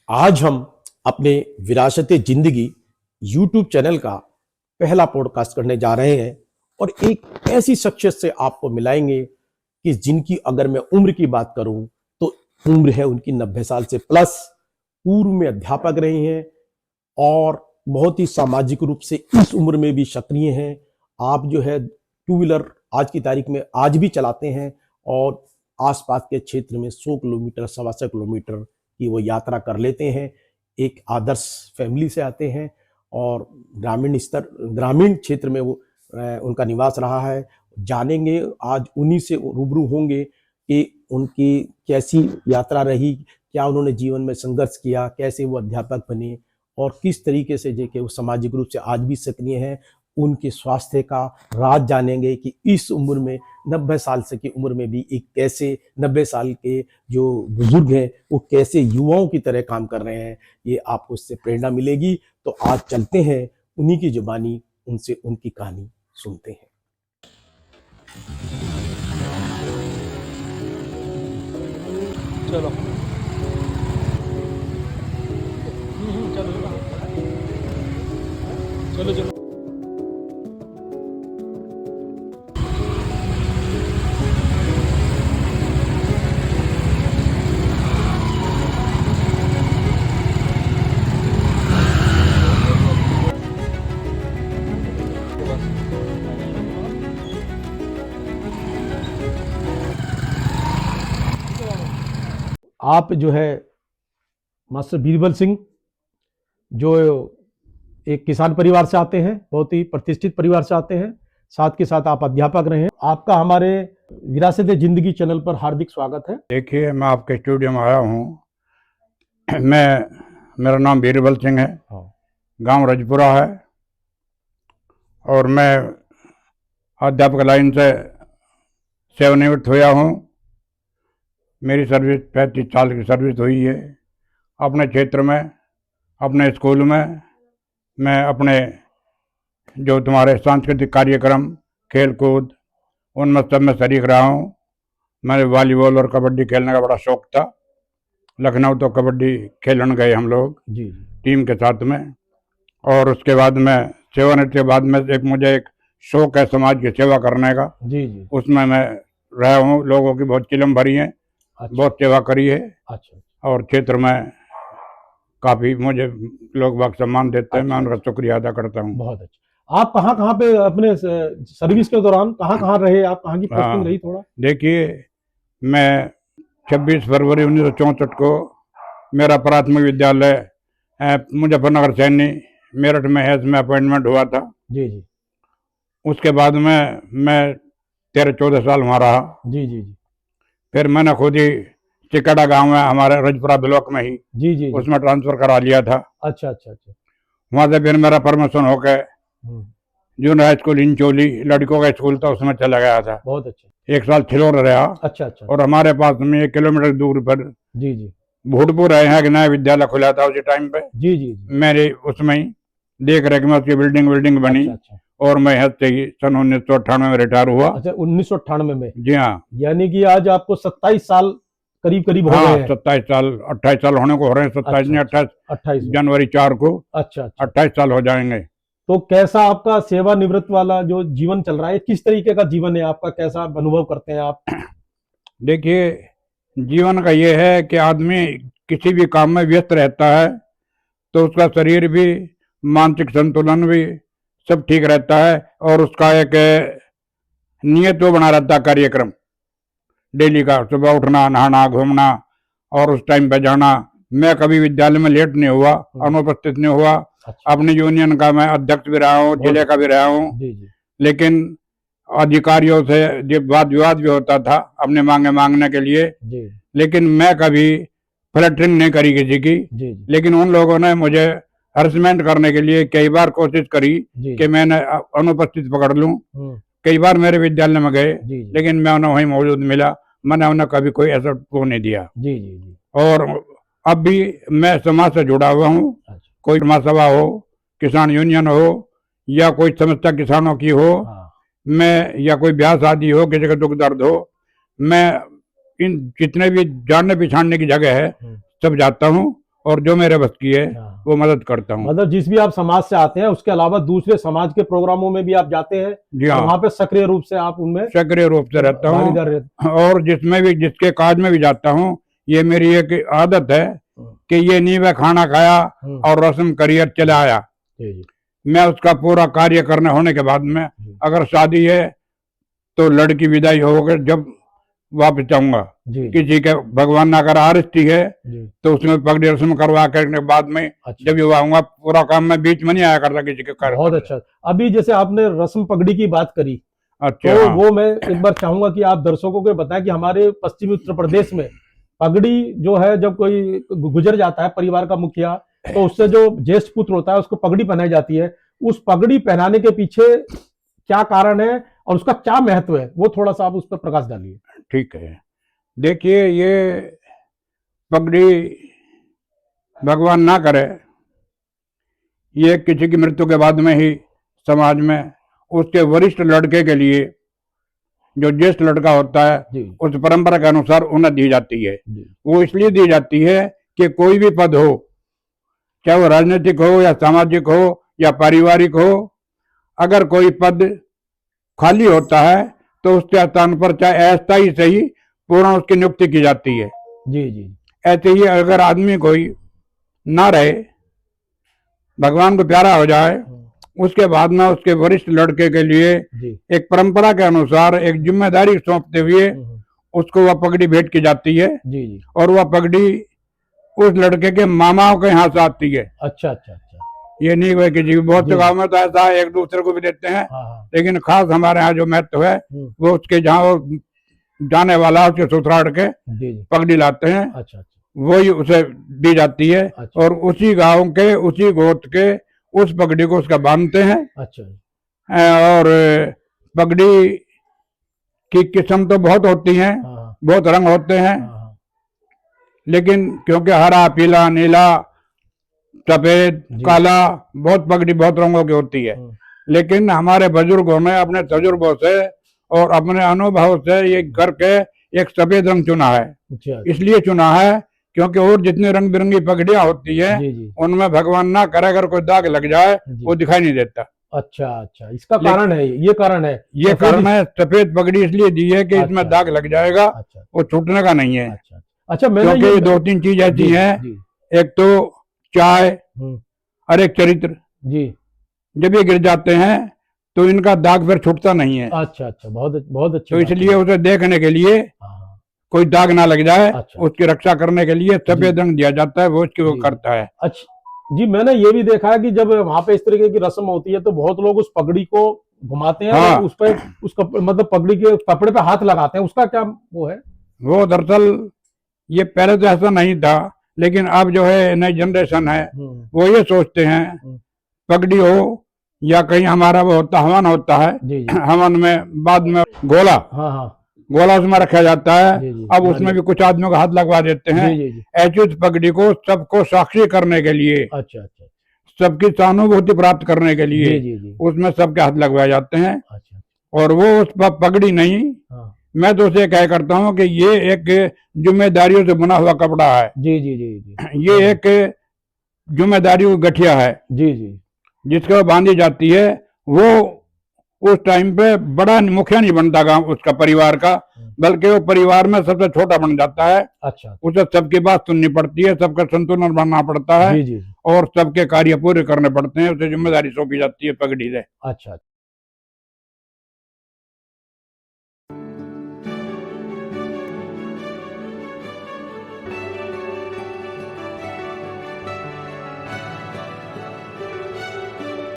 आज हम अपने विरासत जिंदगी यूट्यूब चैनल का पहला पॉडकास्ट करने जा रहे हैं और एक ऐसी शख्सियत से आपको मिलाएंगे कि जिनकी अगर मैं उम्र की बात करूं तो उम्र है उनकी 90 साल से प्लस। पूर्व में अध्यापक रहे हैं और बहुत ही सामाजिक रूप से इस उम्र में भी सक्रिय हैं। आप जो है टू व्हीलर आज की तारीख में आज भी चलाते हैं और आसपास के क्षेत्र में 100 किलोमीटर 125 किलोमीटर की वो यात्रा कर लेते हैं। एक आदर्श फैमिली से आते हैं और ग्रामीण क्षेत्र में वो उनका निवास रहा है। जानेंगे आज उन्हीं से रूबरू होंगे कि उनकी कैसी यात्रा रही, क्या उन्होंने जीवन में संघर्ष किया, कैसे वो अध्यापक बने और किस तरीके से जो वो सामाजिक रूप से आज भी सक्रिय हैं। उनके स्वास्थ्य का राज जानेंगे कि इस उम्र में 90 साल से की उम्र में भी एक कैसे 90 साल के जो बुजुर्ग हैं वो कैसे युवाओं की तरह काम कर रहे हैं। ये आपको इससे प्रेरणा मिलेगी। तो आज चलते हैं उन्हीं की जुबानी, उनसे उनकी कहानी सुनते हैं। चलो चलो चलो। आप जो है मास्टर बीरबल सिंह जो एक किसान परिवार से आते हैं, बहुत ही प्रतिष्ठित परिवार से आते हैं, साथ के साथ आप अध्यापक रहे हैं। आपका हमारे विरासत जिंदगी चैनल पर हार्दिक स्वागत है। देखिए, मैं आपके स्टूडियो में आया हूँ। मेरा नाम बीरबल सिंह है, गांव रजपुरा है और मैं अध्यापक लाइन से सेवानिवृत्त हुआ हूँ। मेरी सर्विस 35 साल की सर्विस हुई है। अपने क्षेत्र में, अपने स्कूल में मैं अपने जो तुम्हारे सांस्कृतिक कार्यक्रम, खेल कूद, उनमें सब में शरीक रहा हूँ। मैंने वॉलीबॉल और कबड्डी खेलने का बड़ा शौक था। लखनऊ तो कबड्डी खेलने गए हम लोग जी टीम के साथ में। और उसके बाद में सेवानिवृत्ति के बाद में मुझे एक शौक है समाज की सेवा करने का। जी जी। उसमें मैं रहा हूँ। लोगों की बहुत चिलम भरी है। अच्छा, बहुत सेवा करी है। अच्छा। और क्षेत्र में काफी मुझे लोग बाग सम्मान देते हैं। मैं उनका शुक्रिया अदा करता हूँ। बहुत अच्छा। आप कहाँ पे अपने सर्विस के दौरान कहाँ रहे, आप कहाँ की पोस्टिंग रही थोड़ा? देखिए, मैं 26 फरवरी 1964 को मेरा प्राथमिक विद्यालय मुजफ्फरनगर सैनी मेरठ में है, इसमें अपॉइंटमेंट हुआ था। जी जी। उसके बाद में मैं 13-14 साल वहाँ रहा। जी जी जी। फिर मैंने खुद ही चिकड़ा गांव में हमारे रजपुरा ब्लॉक में ही जी जी उसमें ट्रांसफर करा लिया था। अच्छा अच्छा अच्छा। वहाँ से फिर मेरा प्रमोशन होकर जूनियर हाई स्कूल इंचोली लड़कों का स्कूल था, उसमें चला गया था। बहुत अच्छा। 1 साल छिलोर रहा। अच्छा अच्छा। और हमारे पास में 1 किलोमीटर दूर पर जी जी। भूटपुर है, यहाँ के नया विद्यालय खुला था उसी टाइम पे। जी जी जी। मेरे उसमें ही देख रेख में उसकी बिल्डिंग बनी। अच्छा अच्छा। और मैं यहाँ से ही सन 1998 में रिटायर हुआ। अच्छा, 1998 में? जी हाँ। यानी कि आज आपको 27 साल करीब हो गए हैं। 27 साल 28 साल होने को हो रहे हैं। 27 नहीं, 28 जनवरी 4 को अच्छा 28 साल हो जाएंगे। तो कैसा आपका सेवानिवृत्त वाला जो जीवन चल रहा है, किस तरीके का जीवन है आपका, कैसा अनुभव करते हैं आप? देखिए, जीवन का ये है कि आदमी किसी भी काम में व्यस्त रहता है तो उसका शरीर भी, मानसिक संतुलन भी सब ठीक रहता है और उसका एक नियत वो बना रहता है कार्यक्रम डेली का। सुबह उठना, नहाना, घूमना और उस टाइम पे जाना। मैं कभी विद्यालय में लेट नहीं हुआ, अनुपस्थित नहीं हुआ। अच्छा। अपनी यूनियन का मैं अध्यक्ष भी रहा हूँ, जिले का भी रहा हूँ। लेकिन अधिकारियों से जब वाद विवाद भी होता था अपने मांगने के लिए, लेकिन मैं कभी फ्लैटरिंग नहीं करी किसी की। लेकिन उन लोगों ने मुझे हरसमेंट करने के लिए कई बार कोशिश करी कि मैंने अनुपस्थित पकड़ लूं। कई बार मेरे विद्यालय में गए, लेकिन मैं उन्हें वहीं मौजूद मिला। मैंने उन्हें कभी कोई ऐसा वो नहीं दिया। और अब भी मैं समाज से जुड़ा हुआ हूँ। कोई महासभा हो, किसान यूनियन हो या कोई समस्या किसानों की हो, मैं या कोई ब्याह शादी हो, किसी का दुख दर्द हो, मैं इन जितने भी जानने पहचानने की जगह है सब जाता हूँ और जो मेरे बस की है हाँ। वो मदद करता हूँ। मतलब जिस भी आप समाज से आते हैं उसके अलावा दूसरे समाज के प्रोग्रामों में भी आप जाते हैं? जी हाँ, वहां पे सक्रिय रूप से आप उनमें सक्रिय रूप से रहता हूँ भागीदार रहते और जिसमें भी जिसके काज में भी जाता हूँ ये मेरी एक आदत है कि ये नहीं मैं खाना खाया हैं? और रस्म करियर चला आया। जी जी मैं उसका पूरा कार्य करने होने के बाद में अगर शादी है तो लड़की विदाई होकर जब वापस जाऊंगा, जी जी किसी के भगवान ने अगर आरती है जी। तो उसमें पगड़ी रस्म करवा करने के बाद में अच्छा, जब ये आऊंगा, पूरा काम मैं बीच में नहीं आया करता किसी के कार्य बहुत करने। अच्छा। अभी जैसे आपने रस्म पगड़ी की बात करी, अच्छा, तो हाँ। वो मैं एक बार चाहूंगा कि आप दर्शकों को बताएं कि हमारे पश्चिमी उत्तर प्रदेश में पगड़ी जो है, जब कोई गुजर जाता है परिवार का मुखिया, तो उससे जो ज्येष्ठ पुत्र होता है उसको पगड़ी पहनाई जाती है। उस पगड़ी पहनाने के पीछे क्या कारण है और उसका क्या महत्व है, वो थोड़ा सा आप उस पर प्रकाश डालिए। ठीक है, देखिए ये पगड़ी भगवान ना करे ये किसी की मृत्यु के बाद में ही समाज में उसके वरिष्ठ लड़के के लिए जो ज्येष्ठ लड़का होता है जी उस परंपरा के अनुसार उन्हें दी जाती है। जी वो इसलिए दी जाती है कि कोई भी पद हो, चाहे वो राजनीतिक हो या सामाजिक हो या पारिवारिक हो, अगर कोई पद खाली होता है तो उसके स्थान पर चाहे अस्थायी से ही पूर्ण उसकी नियुक्ति की जाती है। जी जी ऐसे ही अगर आदमी कोई ना रहे, भगवान को प्यारा हो जाए, उसके बाद में उसके वरिष्ठ लड़के के लिए जी एक परंपरा के अनुसार एक जिम्मेदारी सौंपते हुए उसको वह पगड़ी भेंट की जाती है जी जी। और वह पगड़ी उस लड़के के मामाओं के यहाँ से आती है। अच्छा अच्छा अच्छा। ये नहीं हुआ कि जी बहुत जी। से गाँव में तो ऐसा है एक दूसरे को भी देते हैं, हाँ हाँ। लेकिन खास हमारे यहाँ जो महत्व है वो उसके जहाँ वो जाने वाला उसके ससुराल के जी जी। पगड़ी लाते हैं, अच्छा अच्छा वही उसे दी जाती है अच्छा। और उसी गांव के उसी गोत्र के उस पगड़ी को उसका बांधते हैं। अच्छा और पगड़ी की किस्म तो बहुत होती हैं, हाँ हाँ बहुत रंग होते हैं, हाँ हाँ। लेकिन क्योंकि हरा, पीला, नीला, सफेद, जी। काला, बहुत पगड़ी बहुत रंगों की होती है। लेकिन हमारे बुजुर्गों ने अपने तजुर्बों से और अपने अनुभव से ये करके एक सफेद रंग चुना है। अच्छा इसलिए चुना है क्योंकि और जितनी रंग बिरंगी पगड़ियां होती है जी जी उनमें भगवान ना करे अगर कोई दाग लग जाए जी। वो दिखाई नहीं देता। अच्छा अच्छा, इसका कारण है, ये कारण है, ये सफेद कारण है, सफेद पगड़ी इसलिए दी है कि इसमें अच्छा। दाग लग जाएगा, अच्छा वो छूटने का नहीं है। अच्छा अच्छा। मैंने क्योंकि ये दो तीन चीज ऐसी जी हैं, जी एक तो चाय हम्म, और एक चरित्र, जी। जब ये गिर जाते हैं तो इनका दाग फिर छूटता नहीं है। अच्छा अच्छा, बहुत बहुत अच्छी तो बात इसलिए है। उसे देखने के लिए हाँ हाँ। कोई दाग ना लग जाए, अच्छा। उसकी रक्षा करने के लिए सफेद रंग दिया जाता है, वो उसकी वो जी। करता है। अच्छा जी, मैंने ये भी देखा है कि जब वहां पे इस तरीके की रस्म होती है तो बहुत लोग उस पगड़ी को घुमाते हैं हाँ। और उस पर मतलब पगड़ी के कपड़े पे हाथ लगाते हैं, उसका क्या वो है? वो दरअसल ये पहले तो ऐसा नहीं था, लेकिन अब जो है नई जनरेशन है वो ये सोचते हैं पगड़ी हो या कहीं हमारा वो होता हवन होता है, जी जी। हवन में बाद में गोला हाँ हाँ गोला उसमें रखा जाता है। जी जी। अब उसमें भी कुछ आदमियों का हाथ लगवा देते हैं। जी जी जी। ऐसी उस पगड़ी को सबको साक्षी करने के लिए, अच्छा अच्छा। सबकी सहानुभूति प्राप्त करने के लिए जी जी जी। उसमें सबके हाथ लगवाए जाते हैं। अच्छा। और वो उस पर पगड़ी नहीं, हाँ मैं तो उसे कह करता हूँ कि ये एक जिम्मेदारियों से बना हुआ कपड़ा है। जी जी जी जी। ये एक जिम्मेदारियों की गठिया है जी जी। जिसको बांधी जाती है। वो उस टाइम पे बड़ा मुखिया नहीं बनता गांव उसका परिवार का, बल्कि वो परिवार में सबसे छोटा बन जाता है। अच्छा। उसे सबकी बात सुननी पड़ती है, सबका संतुलन बनना पड़ता है जी जी। और सबके कार्य पूरे करने पड़ते हैं। उसे जिम्मेदारी सौंपी जाती है पगड़ी से। अच्छा।